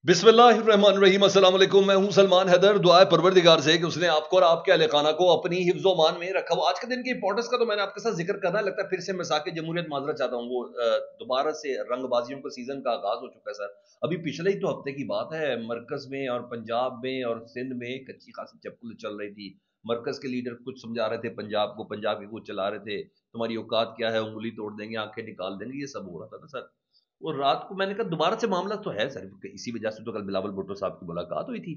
बिस्मिल्लाहिर्रहमानिर्रहीम। अस्सलाम वालेकुम। मैं हूं सलमान हैदर। दुआए परवरदिगार से कि उसने आपको और आपके अहले खाना को अपनी हिफ्ज़ व मान में रखा हो। आज के दिन की इंपॉर्टेंस का तो मैंने आपके साथ जिक्र करना लगता है, फिर से मिसाक जमहूरियत माजरा चाहता हूँ। वो दोबारा से रंगबाजियों का सीजन का आगाज हो चुका है सर। अभी पिछले ही तो हफ्ते की बात है, मरकज में और पंजाब में और सिंध में कच्ची खासी चप्पल चल रही थी। मरकज के लीडर कुछ समझा रहे थे पंजाब को, पंजाब के कुछ चला रहे थे, तुम्हारी औकात क्या है, उंगली तोड़ देंगे, आंखें निकाल देंगे, ये सब हो रहा था ना सर। वो रात को मैंने कहा दोबारा से मामला तो है सर, इसी वजह से तो कल बिलावल भुट्टो साहब की मुलाकात हुई थी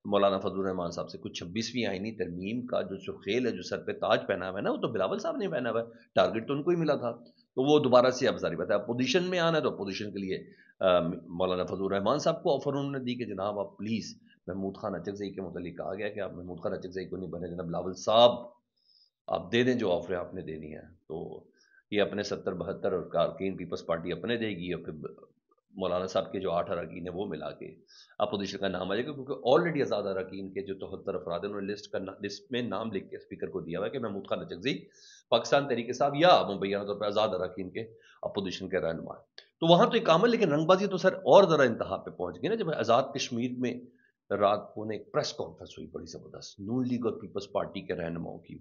मौलाना फजल रहमान साहब से। कुछ 26वीं आईनी तरमीम का जो खेल है, जो सर पे ताज पहना हुआ है ना, वो तो बिलावल साहब ने पहना हुआ है। टारगेट तो उनको ही मिला था। तो वो दोबारा से, अब सारी बात है, अपोजिशन में आना है तो अपोजिशन के लिए मौलाना फजल रहमान साहब को ऑफर उन्होंने दी कि जनाब आप प्लीज, महमूद खान अचकजई के मुतालिक कहा गया कि आप महमूद खान अचकजई को नहीं बने, जनाब बिलावल साहब आप दे दें जो ऑफर आपने देनी है। तो ये अपने 70-72 और कारकीन पीपल्स पार्टी अपने देगी, और फिर मौलाना साहब के जो 8 अरकान है वो मिला के अपोजिशन का नाम आ जाएगा, क्योंकि ऑलरेडी आज़ाद अरकान के जो 73 अफराद है उन्होंने लिस्ट में नाम लिख के स्पीकर को दिया हुआ है कि महमूद खान अचकजी पाकिस्तान तहरीक साहब या मुबैना तौर पर आज़ाद अरकान के अपोजिशन के रहनुमा। तो वहां तो एक काम है, लेकिन रंगबाजी तो सर और जरा इंतहा पे पहुंच गई ना, जब आज़ाद कश्मीर में रात को एक प्रेस कॉन्फ्रेंस हुई बड़ी जबरदस्त नून लीग और पीपल्स पार्टी के रहनुमाओं की,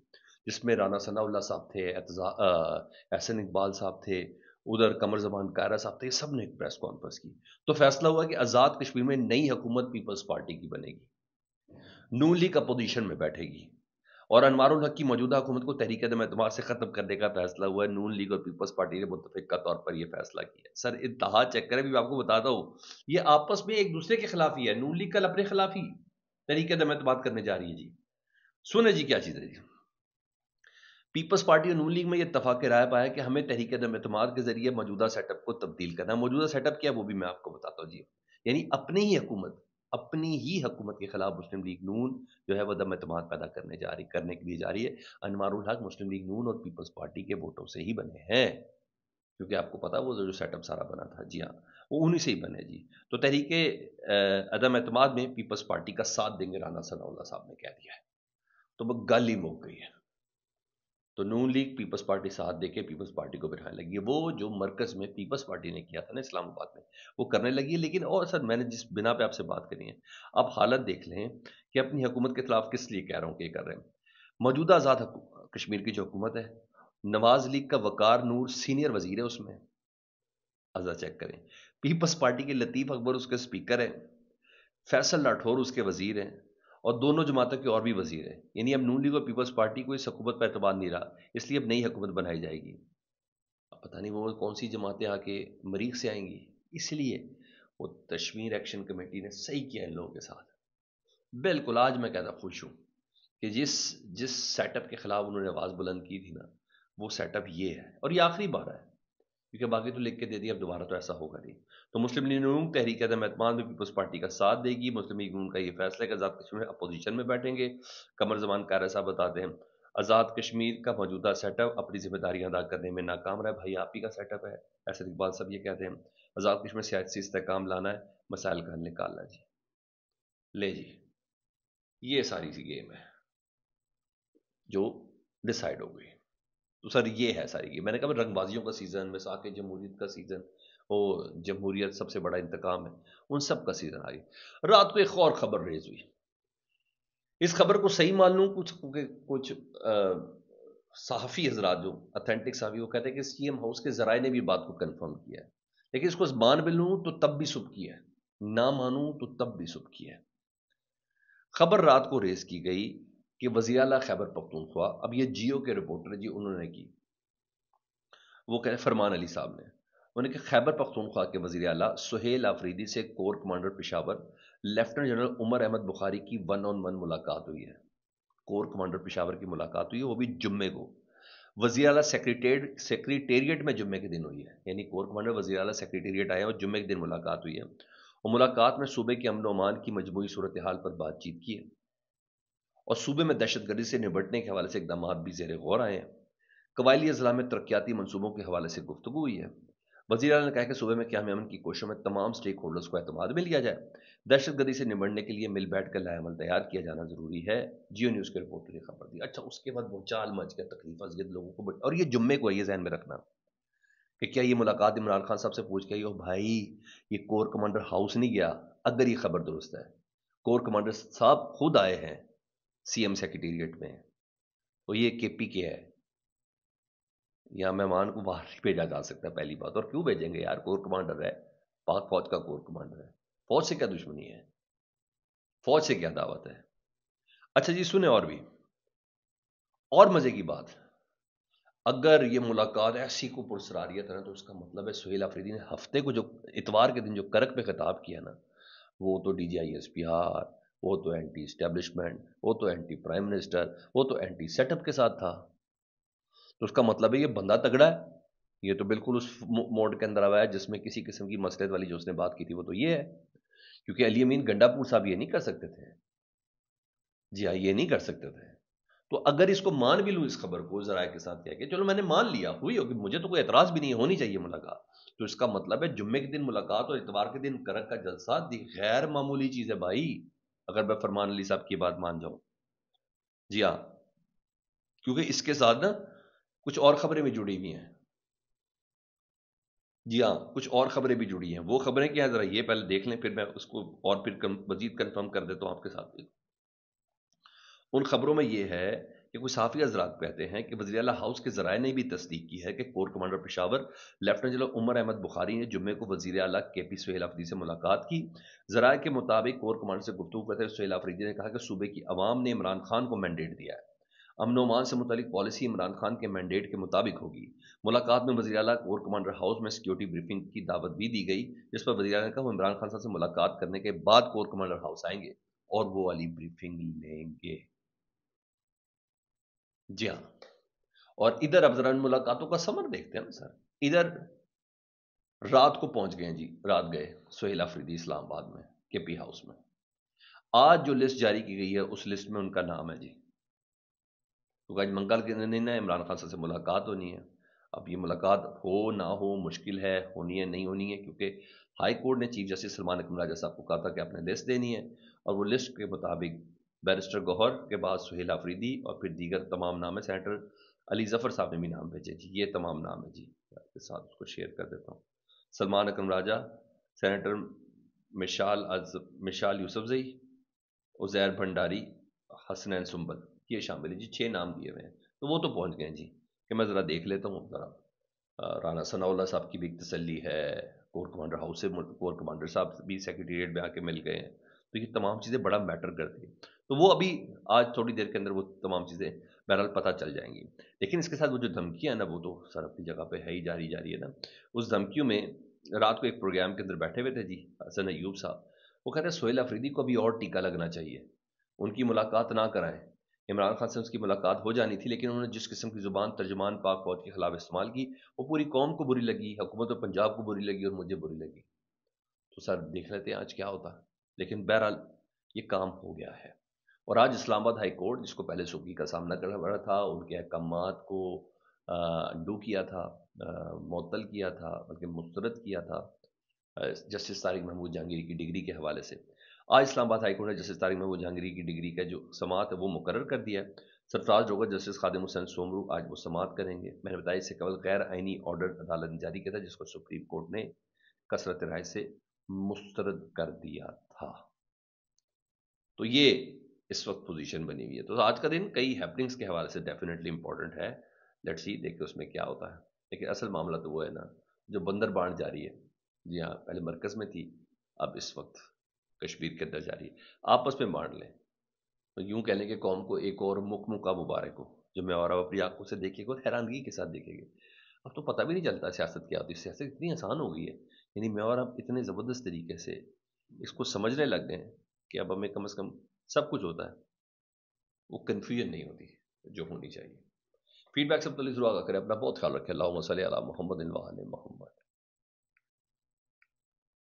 जिसमें राना सनाउल्लाह साहब थे, एहसन इकबाल साहब थे, उधर कमर जमान कायरा साहब थे, सब ने एक प्रेस कॉन्फ्रेंस की। तो फैसला हुआ कि आज़ाद कश्मीर में नई हुकूमत पीपल्स पार्टी की बनेगी, नून लीग अपोजिशन में बैठेगी, और अनवारुल हक की मौजूदा हुकूमत को तहरीक अदम एतमाद से खत्म करने का फैसला हुआ है। नून लीग और पीपल्स पार्टी ने मुतफिका तौर पर यह फैसला किया। सर इंतहा चेक करें, भी आपको बताता हूँ, ये आपस में एक दूसरे के खिलाफ ही है। नून लीग कल अपने खिलाफ ही तहरीक अदम एतमाद करने जा रही है जी। सुने जी क्या चीज है जी। पीपल्स पार्टी और नून लीग में यह इत्तफाक राय पाया कि हमें तहरीक अदम एतमाद के जरिए मौजूदा सेटअप को तब्दील करना है। मौजूदा सेटअप क्या है वो भी मैं आपको बताता हूँ जी। यानी अपनी ही हुकूमत के खिलाफ मुस्लिम लीग नून जो है वह अदम एतमाद पैदा करने के लिए जा रही है। अनवारुल हक मुस्लिम लीग नून और पीपल्स पार्टी के वोटों से ही बने हैं, क्योंकि आपको पता है वो जो सेटअप सारा बना था, जी हाँ, वो उन्हीं से ही बने जी। तो तहरीके अदम एतमाद में पीपल्स पार्टी का साथ देंगे, राना सनाउल्लाह साहब ने कह दिया है। तो वो गल ही मुक गई है। तो नून लीग पीपल्स पार्टी साथ देके पीपल्स पार्टी को बिठाने लगी है। वो जो मरकज में पीपल्स पार्टी ने किया था ना इस्लामाबाद में, वो करने लगी है। लेकिन और सर, मैंने जिस बिना पे आपसे बात करी है, आप हालत देख लें कि अपनी हुकूमत के खिलाफ किस लिए कह रहा हूं कि ये कर रहे हैं। मौजूदा आज़ाद कश्मीर की जो हुकूमत है, नवाज लीग का वकार नूर सीनियर वजीर है उसमें, अजा चेक करें। पीपल्स पार्टी के लतीफ़ अकबर उसके स्पीकर हैं, फैसल राठौर उसके वजीर हैं, और दोनों जमातों के और भी वजीर हैं। यानी अब नून लीग और पीपल्स पार्टी को इस हुकूमत पर एतबार नहीं रहा, इसलिए अब नई हुकूमत बनाई जाएगी। अब पता नहीं वो कौन सी जमातें आके मरीख से आएंगी, इसलिए वो कश्मीर एक्शन कमेटी ने सही किया इन लोगों के साथ। बिल्कुल, आज मैं कहता खुश हूं कि जिस जिस सेटअप के खिलाफ उन्होंने आवाज बुलंद की थी ना, वो सेटअप ये है, और ये आखिरी बार है, क्योंकि बाकी तो लिख के दे दिया, अब दोबारा तो ऐसा होगा नहीं। तो मुस्लिम लीग नून तहरीक अदम एतमाद में पीपल्स पार्टी का साथ देगी। मुस्लिम लीग नून का ये फैसला है कि आज़ाद कश्मीर में अपोजिशन में बैठेंगे। कमर जमान कायरा साहब बताते हैं, आज़ाद कश्मीर का मौजूदा सेटअप अपनी जिम्मेदारियां अदा करने में नाकाम रहा है। भाई आप ही का सेटअप है, ऐसे इकबाल साहब ये कहते हैं। आज़ाद कश्मीर सियासी इस्तेहकाम लाना है, मसाइल का हल निकालना है जी। ले जी, ये सारी सी गेम है जो डिसाइड हो गई। तो सर ये है सारी गेम। मैंने कहा रंगबाजियों का सीजन, वैसाख जमहूरियत का सीजन, ओ जमहूरियत सबसे बड़ा इंतकाम है, उन सब का सीजन आ गई। रात को एक और खबर रेज हुई। इस खबर को सही मान लूं, कुछ सहाफ़ी हजरात जो अथेंटिक सहाफ़ी, वो कहते हैं कि सीएम हाउस के जराए ने भी बात को कंफर्म किया है। लेकिन इसको मान भी लूं तो तब भी सुबह की है, ना मानूं तो तब भी सुबह की है। खबर रात को रेज की गई कि वज़ीर आला खैबर पख्तूनख्वा, अब ये जियो के रिपोर्टर जी उन्होंने की, वो कह रहे फरमान अली साहब ने, उन्होंने कहा खैबर पख्तूनख्वा के वज़ीर आला सुहेल आफरीदी से core commander Peshawar lieutenant general Umar Ahmad Bukhari की 1-on-1 मुलाकात हुई है। कोर कमांडर पेशावर की मुलाकात हुई है, वो भी जुम्मे को। वज़ीर आला सेक्रेटेरिएट में जुम्मे के दिन हुई है। यानी कोर कमांडर वज़ीर आला सेक्रेटेरिएट आए हैं और जुम्मे के दिन मुलाकात हुई है। और मुलाकात में सूबे के अमन अमान की मजमूई सूरत हाल पर बातचीत की है, और सूबे में दहशतगर्दी से निपटने के हवाले से इकदाम भी ज़ेर गौर आए हैं। कबायली अजला में तरक्याती मनसूबों के हवाले से गुफ्तगू हुई है। वज़ीर आला ने कहा कि सूबे में क़याम अमन की कोशिशों में तमाम स्टेक होल्डर्स को एतमाद में लिया जाए। दहशतगर्दी से निपटने के लिए मिल बैठ कर लाएमल तैयार किया जाना जरूरी है। जियो न्यूज़ के रिपोर्टर ने खबर दी। अच्छा, उसके बाद भूचाल मच गया, तकलीफ अजियत लोगों को, और ये जुम्मे को है, ये जहन में रखना کہ کیا یہ ملاقات عمران خان صاحب سے پوچھ کے بھائی یہ کور کمانڈر ہاؤس نہیں گیا؟ اگر یہ خبر درست ہے، کور کمانڈر صاحب خود آئے ہیں سی ایم سیکریٹریٹ میں، تو یہ کے پی کے ہے، یا مہمان کو باہر نہیں بھیجا جا سکتا پہلی بات. اور کیوں بھیجیں گے یار؟ کور کمانڈر ہے، پاک فوج کا کور کمانڈر ہے، فوج سے کیا دشمنی ہے؟ فوج سے کیا دعوت ہے؟ اچھا جی سنیں اور بھی، اور مزے کی بات، اگر یہ ملاقات ایسی کو پرسراریت ہے نا، تو اس کا مطلب ہے سہیل آفریدی نے ہفتے کو جو اتوار کے دن جو کرک پہ خطاب کیا نا، وہ تو D G I S P R, وہ تو اینٹی اسٹیبلشمنٹ، وہ تو اینٹی پرائم منسٹر، وہ تو اینٹی سیٹ اپ کے ساتھ تھا. تو اس کا مطلب ہے یہ بندہ تگڑا ہے، یہ تو بالکل اس موڈ کے اندر آیا ہے جس میں کسی قسم کی مسلط والی جو اس نے بات کی تھی وہ تو یہ ہے. کیونکہ علی امین گنڈا پور صاحب یہ نہیں کر سکتے تھے، جی ہاں یہ نہیں کر سکتے تھے. تو اگر اس کو مان بھی لوں اس خبر کو ذرائع کے ساتھ کیا کہ چلو میں نے مان لیا ہوئی ہوگی، مجھے تو کوئی اعتراض بھی نہیں ہونی چاہیے ملاقات، تو اس کا مطلب ہے جمعے کے دن ملاقات اور اتوار کے دن کرک کا جلسہ غیر معمولی چیز ہے بھائی، اگر میں فرمان علی صاحب کی بات مان جاؤں. جی ہاں، کیونکہ اس کے ساتھ نا کچھ اور خبریں بھی جڑی ہوئی ہیں. جی ہاں کچھ اور خبریں بھی جڑی ہیں. وہ خبریں کیا ہیں ذرا یہ پہلے دیکھ لیں، پھر میں اس کو اور پھر مزید کنفرم کر دیتا ہوں آپ کے ساتھ. ان خبروں میں یہ ہے کہ کچھ صحافی حضرات کہتے ہیں کہ وزیر اعلیٰ ہاؤس کے ذرائع نے بھی تصدیق کی ہے کہ corps commander Peshawar lieutenant general Umar Ahmed Bukhari نے جمعے کو وزیر اعلیٰ کے پی سہیل آفریدی سے ملاقات کی. ذرائع کے مطابق کور کمانڈر سے گفتگو کرتے ہوئے سہیل آفریدی نے کہا کہ صوبے کی عوام نے عمران خان کو مینڈیٹ دیا ہے، امن و امان سے متعلق پالیسی عمران خان کے مینڈیٹ کے مطابق ہوگی. ملاقات میں وزیر اعلیٰ کور کمانڈر ہاؤس میں سیکیورٹی بریفنگ کی دعوت بھی دی گئی، جس پر وزیر اعلیٰ نے کہا وہ عمران خان صاحب سے ملاقات کرنے کے بعد کور کمانڈر ہاؤس آئیں گے اور وہ والی بریفنگ لیں گے. جی ہاں، اور ادھر اب ذرا ان ملاقاتوں کا سمر دیکھتے ہیں نا سر. ادھر رات کو پہنچ گئے جی، رات گئے سہیل آفریدی اسلام آباد میں کے پی ہاؤس میں. آج جو لسٹ جاری کی گئی ہے اس لسٹ میں ان کا نام ہے جی، تو آج منگل کے دن عمران خان صاحب سے ملاقات ہونی ہے. اب یہ ملاقات ہو نہ ہو مشکل ہے، ہونی ہے نہیں ہونی ہے، کیونکہ ہائی کورٹ نے چیف جسٹس سلمان اکرم راجہ صاحب کو کہا تھا کہ آپ نے لسٹ دینی ہے، اور وہ لسٹ کے مطابق بیرسٹر گوہر کے بعد سہیل آفریدی اور پھر دیگر تمام نام ہے. سینیٹر علی ظفر صاحب نے بھی نام بھیجے جی، یہ تمام نام ہے جی، آپ کے ساتھ اس کو شیئر کر دیتا ہوں. سلمان اکرم راجہ، سینیٹر مشال یوسفزئی، عزیر بھنڈاری، حسنین سنبل، یہ شامل ہے جی. 6 نام دیے ہوئے ہیں، تو وہ تو پہنچ گئے ہیں جی. کہ میں ذرا دیکھ لیتا ہوں ذرا. رانا ثناء اللہ صاحب کی بھی ایک تسلی ہے، کور کمانڈر ہاؤس سے کور کمانڈر صاحب بھی سیکریٹریٹ میں آ کے مل گئے ہیں، تو یہ تمام چیزیں بڑا میٹر کرتی ہیں. تو وہ ابھی آج تھوڑی دیر کے اندر وہ تمام چیزیں بہرحال پتہ چل جائیں گی. لیکن اس کے ساتھ وہ جو دھمکیاں ہیں نا، وہ تو سر اپنی جگہ پہ ہے ہی، جاری ہے نا. اس دھمکیوں میں رات کو ایک پروگرام کے اندر بیٹھے ہوئے تھے جی حسن ایوب صاحب، وہ کہتے ہیں سہیل آفریدی کو ابھی اور ٹیکا لگنا چاہیے، ان کی ملاقات نہ کرائیں. عمران خان سے اس کی ملاقات ہو جانی تھی، لیکن انہوں نے جس قسم کی زبان ترجمان پاک فوج کے خلاف استعمال کی، وہ پوری قوم کو بری لگی، حکومت پنجاب کو بری لگی اور مجھے بری لگی. تو سر دیکھ لیتے ہیں آج کیا ہوتا ہے. لیکن بہرحال یہ کام ہو گیا ہے. اور آج اسلام آباد ہائی کورٹ، جس کو پہلے سوکی کا سامنا کرنا پڑا تھا، ان کے احکامات کو انڈو کیا تھا، معطل کیا تھا، بلکہ مسترد کیا تھا جسٹس طارق محمود جہانگیری کی ڈگری کے حوالے سے. آج اسلام آباد ہائی کورٹ نے جسٹس طارق محمود جہانگیری کی ڈگری کا جو سماعت ہے وہ مقرر کر دیا ہے. سرفراز ڈوگر جسٹس خادم حسین سومرو آج وہ سماعت کریں گے. میں نے بتایا اس سے قبل غیر آئینی آرڈر عدالت نے جاری کیا تھا، جس کو سپریم کورٹ نے کثرت رائے سے مسترد کر دیا تھا. تو یہ اس وقت پوزیشن بنی ہوئی ہے. تو آج کا دن کئی ہیپننگز کے حوالے سے ڈیفینیٹلی امپورٹنٹ ہے. لیٹ سی، دیکھیں اس میں کیا ہوتا ہے. لیکن اصل معاملہ تو وہ ہے نا جو بندر بانٹ جاری ہے. جی ہاں، پہلے مرکز میں تھی، اب اس وقت کشمیر کے اندر جاری ہے. آپس میں بانٹ لیں تو یوں کہہ لیں کہ قوم کو ایک اور مکہ مبارک ہو، جو میں اور اب اپنی آنکھوں سے دیکھے گا، حیرانگی کے ساتھ دیکھیں گے. اب تو پتہ بھی نہیں چلتا سیاست کیا ہوتی ہے. سیاست اتنی آسان ہو گئی ہے، یعنی میں اور اب اتنے زبردست طریقے سے اس کو سمجھنے لگ گئے ہیں کہ اب ہمیں کم از کم سب کچھ ہوتا ہے، وہ کنفیوژن نہیں ہوتی جو ہونی چاہیے. فیڈ بیک سب تو ضرور آگاہ کریں. اپنا بہت خیال رکھیں. اللہم صلی علی محمد و علی محمد.